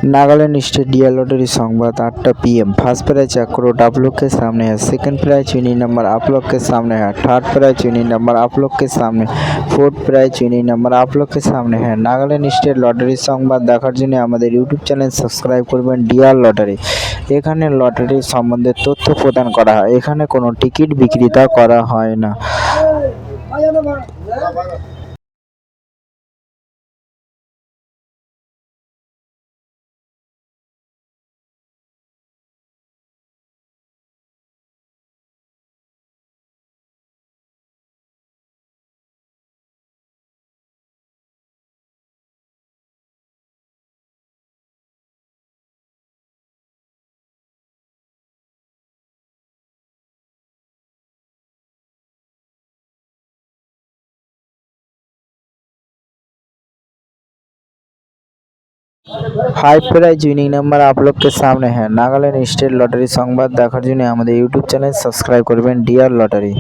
Nagaland state dear lottery संवाद 8 PM। First prize 1 crore आप लोग के सामने है। सेकंड प्राइज विनिंग नंबर आप लोग के सामने है। थर्ड प्राइज विनिंग नंबर आप लोग के सामने, फोर्थ प्राइज विनिंग नंबर आप लोग के सामने है। नागालैंड स्टेट लॉटरी संवाद দেখার জন্য আমাদের ইউটিউব চ্যানেল সাবস্ক্রাইব করবেন ডিয়ার লটারি। এখানে লটারি সম্বন্ধে তথ্য প্রদান করা হয়। এখানে কোনো টিকিট বিক্রিতা করা হয় না। फाइव प्राइज विनिंग नंबर आप लोग के सामने है। नागालैंड स्टेट लॉटरी संवाद দেখার জন্য আমাদের ইউটিউব চ্যানেল সাবস্ক্রাইব করবেন ডিয়ার লটারি।